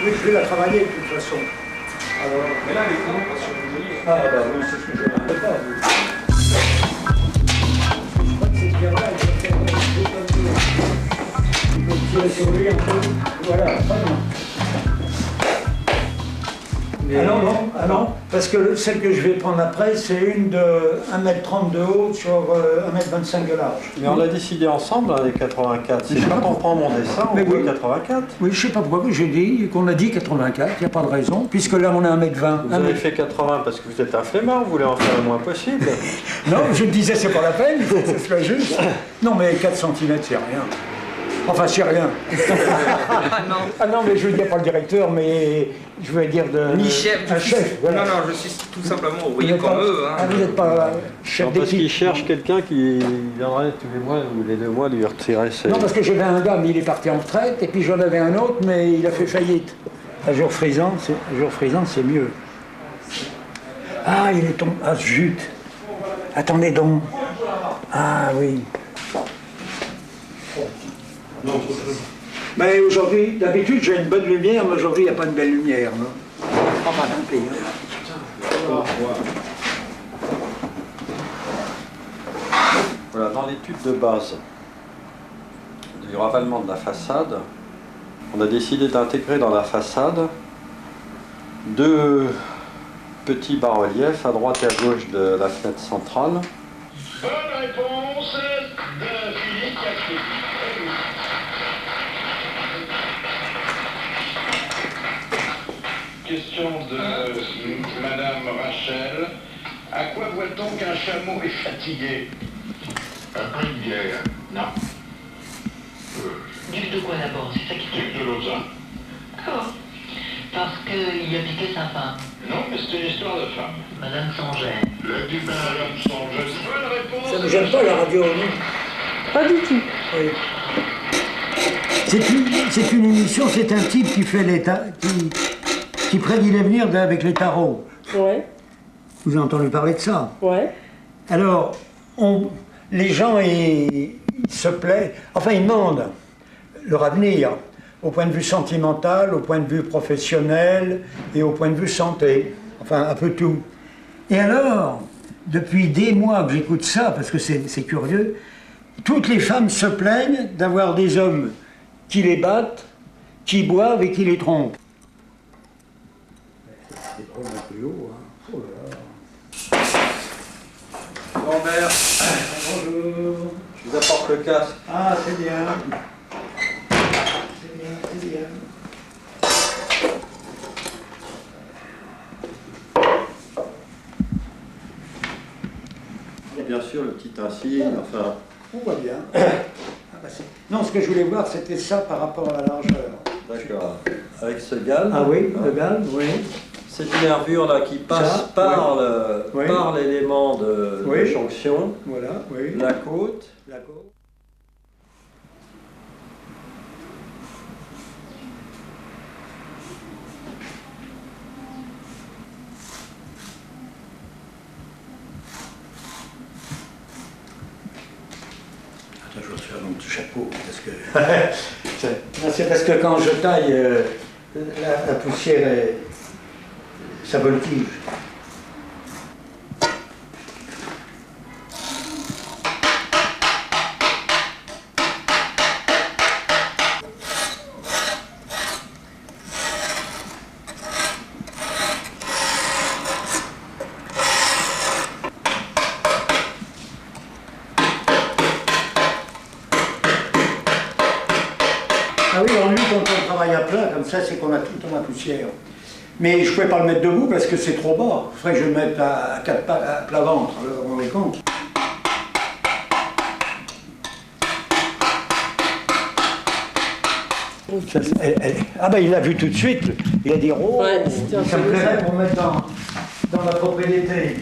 Oui, je vais la travailler de toute façon. Alors... Mais là, les coulons passent sur le mobilier. Ah bah oui, c'est ce que je ne sais pas. Je crois que c'est bien là, il faut faire il faut tirer sur lui un peu. Voilà, très bien. Ah non, non, ah non, parce que celle que je vais prendre après, c'est une de 1,30 m de haut sur 1,25 m de large. Mais on l'a décidé ensemble, hein, les 84. Si je comprends mon dessin, on veut 84. Oui, je ne sais pas pourquoi j'ai dit qu'on a dit 84, il n'y a pas de raison, puisque là on a 1,20 m. Vous avez fait 80 parce que vous êtes un flemmard, vous voulez en faire le moins possible. Non, je me disais, c'est pas la peine, il faut que ce soit juste. Non, mais 4 cm, c'est rien. Enfin, c'est rien. Ah non, mais je veux dire pas le directeur, mais je veux dire de... Ni chef. Un chef, voilà. Non, non, je suis tout simplement ouvrier comme eux. Hein. Ah, vous n'êtes pas chef Non, parce qu'il d'équipe. cherche quelqu'un qui viendrait tous les mois ou les 2 mois lui retirer ses... Non, parce que j'avais un gars, mais il est parti en retraite, et puis j'en avais un autre, mais il a fait faillite. Un jour frisant, c'est mieux. Ah, il est tombé... Ah, zut. Attendez donc. Ah, oui. Mais aujourd'hui, d'habitude, j'ai une bonne lumière, mais aujourd'hui, il n'y a pas de belle lumière. Non, enfin, tant pis. Voilà, dans l'étude de base du ravalement de la façade, on a décidé d'intégrer dans la façade 2 petits bas-reliefs à droite et à gauche de la fenêtre centrale. Bonne réponse de Philippe Castille. Question de Madame Rachel. À quoi voit-on qu'un chameau est fatigué? Une bière. Non. Duc de quoi d'abord? C'est ça qui Duc de Lausanne. D'accord. Parce qu'il a piqué sa femme. Non, mais c'est une histoire de femme. Madame Sanger. Le du Madame Sanger. Bonne réponse. Ça ne me gêne pas la radio, non? Pas du tout. Oui. C'est une émission, c'est un type qui fait qui prédit l'avenir avec les tarots. Ouais, Vous avez entendu parler de ça? ouais. Alors, les gens ils se plaisent, enfin ils demandent leur avenir au point de vue sentimental, au point de vue professionnel et au point de vue santé, enfin un peu tout. Et alors, depuis des mois que j'écoute ça, parce que c'est curieux, toutes les femmes se plaignent d'avoir des hommes qui les battent, qui boivent et qui les trompent. C'est vraiment plus haut, hein. Oh là là. Lambert, Bonjour. je vous apporte le casque. Ah, c'est bien. C'est bien, c'est bien. Et bien sûr, le petit insigne, enfin... On voit bien. Ah bah non, ce que je voulais voir, c'était ça par rapport à la largeur. D'accord. Avec ce galbe. Ah oui, le galbe, oui. Cette nervure là qui passe Ça, par oui. par l'élément de Oui. jonction, Voilà, oui. la côte. La côte. Attends, je retire mon petit chapeau, parce que... c'est parce que quand je taille, la poussière, ça voltige. Ah oui, en lui, quand on travaille à plat, comme ça, c'est qu'on a tout le temps la poussière. Mais je ne pouvais pas le mettre debout parce que c'est trop bas. Il faudrait que je le mette à plat ventre, vous vous rendez compte? Ah ben il l'a vu tout de suite, il a dit oh, Ouais, c'était ça un me peu plairait ça. pour mettre dans la propriété.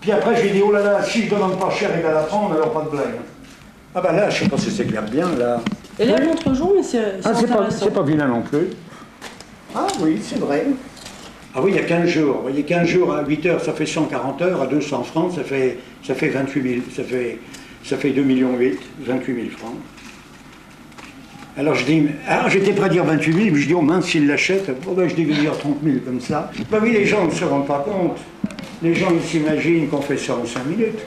Puis après je lui ai dit oh là là, si je demande pas cher il va la prendre, alors pas de blague. Ah ben là, je sais pas si c'est clair bien là. Et là, contre-jour, mais c'est Ah intéressant. c'est pas vilain non plus. Ah oui, c'est vrai. Ah oui, il y a 15 jours. Vous voyez, 15 jours à 8 heures, ça fait 140 heures, à 200 francs, ça fait 28 000, ça fait 2,8 millions, 28 000 francs. Alors je dis, alors j'étais prêt à dire 28 000, puis je dis, oh mince, s'il l'achète, oh ben, je devais dire 30 000 comme ça. Ben oui, les gens ne se rendent pas compte. Les gens, ils s'imaginent qu'on fait ça en 5 minutes.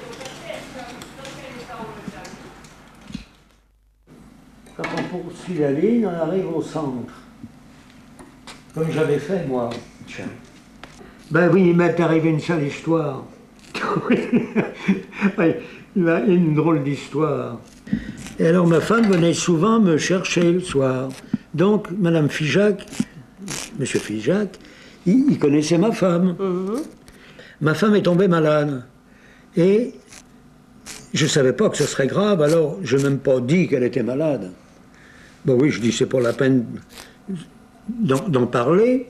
Quand on poursuit la ligne, on arrive au centre. Comme j'avais fait, moi. Tiens. Ben oui, il m'est arrivé une seule histoire. Oui, une drôle d'histoire. Et alors ma femme venait souvent me chercher le soir. Donc Madame Figeac, Monsieur Figeac, il connaissait ma femme. Ma femme est tombée malade. Et je ne savais pas que ce serait grave, alors je n'ai même pas dit qu'elle était malade. Ben oui, je dis c'est pas la peine d'en parler.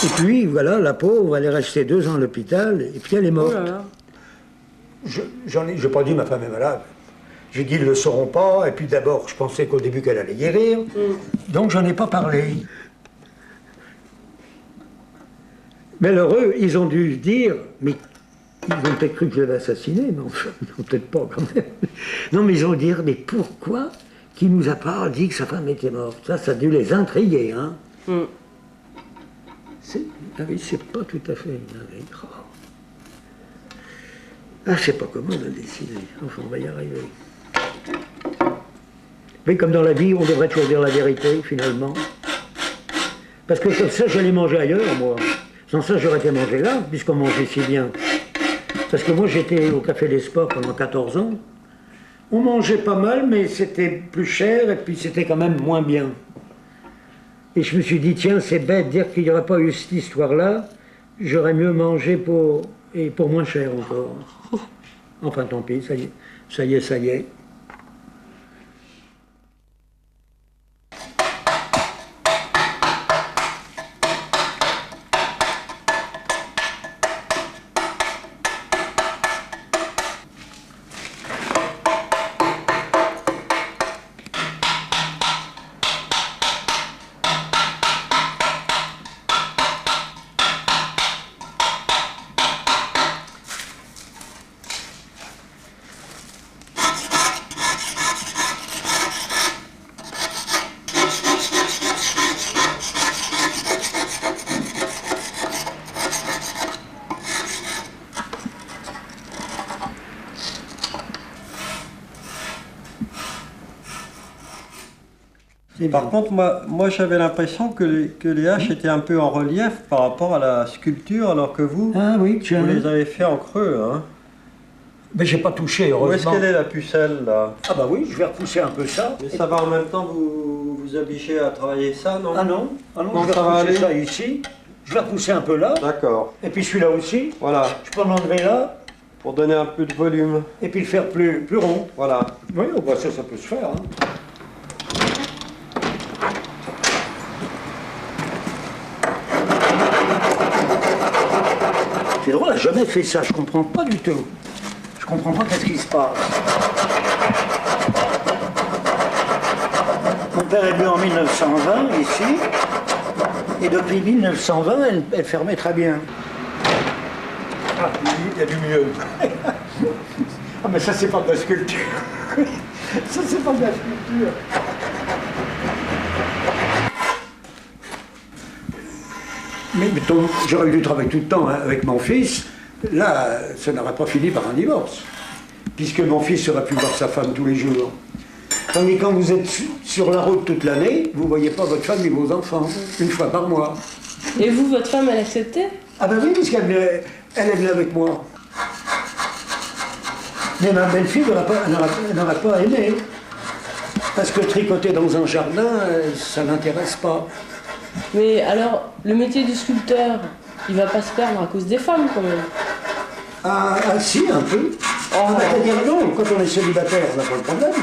Et puis voilà, la pauvre, elle est restée 2 ans à l'hôpital, et puis elle est morte. Oh là là. Je n'ai pas dit ma femme est malade. J'ai dit ils ne le sauront pas, et puis d'abord je pensais qu'au début qu'elle allait guérir, donc j'en ai pas parlé. Mais alors eux, ils ont dû se dire, mais ils ont peut-être cru que je l'avais assassiné, mais enfin, non, peut-être pas quand même. Non, mais ils ont dit, mais pourquoi qui nous a pas dit que sa femme était morte? Ça a dû les intriguer, hein. Ah oui, c'est pas tout à fait. Oh. Ah, je sais pas comment on a décidé. Enfin, on va y arriver. Mais comme dans la vie, on devrait toujours dire la vérité, finalement. Parce que comme ça, j'allais manger ailleurs, moi. Sans ça, j'aurais été manger là, puisqu'on mangeait si bien. Parce que moi, j'étais au Café des Sports pendant 14 ans. On mangeait pas mal, mais c'était plus cher, et puis c'était quand même moins bien. Et je me suis dit, tiens, c'est bête, dire qu'il n'y aurait pas eu cette histoire-là, j'aurais mieux mangé pour moins cher encore. Enfin, tant pis, ça y est, ça y est, ça y est. Par contre, moi j'avais l'impression que les haches étaient un peu en relief par rapport à la sculpture, alors que vous, Ah oui, tiens. vous les avez fait en creux. Hein. Mais j'ai pas touché, heureusement. Où est-ce qu'elle est la pucelle là? Ah bah oui, je vais repousser un peu ça. Mais ça va en même temps vous obliger à travailler ça, non? Ah non, Non, je vais ça va repousser aller. ça ici. Je vais repousser un peu là. D'accord. Et puis celui-là aussi. Voilà, Je peux l'enlever là. pour donner un peu de volume. Et puis le faire plus rond. Voilà. Oui, oh bah ça peut se faire. Hein. C'est drôle, elle n'a jamais fait ça, je comprends pas du tout. Je comprends pas qu'est-ce qui se passe. Mon père est venu en 1920 ici, et depuis 1920, elle fermait très bien. Ah, il y a du mieux. Ah mais ça c'est pas de la sculpture. Ça c'est pas de la sculpture. Mais mettons, j'aurais dû travailler tout le temps hein, avec mon fils. Là, ça n'aurait pas fini par un divorce. Puisque mon fils aurait pu voir sa femme tous les jours. Tandis que quand vous êtes sur la route toute l'année, vous ne voyez pas votre femme ni vos enfants, une fois par mois. Et vous, votre femme, elle acceptait? Ah ben oui, parce qu'elle est venue avec moi. Mais ma belle-fille n'aurait pas aimé. Parce que tricoter dans un jardin, ça n'intéresse pas. Mais alors, le métier du sculpteur, il va pas se perdre à cause des femmes quand même? Ah si, un peu. C'est-à-dire non, quand on est célibataire, on n'a pas le problème.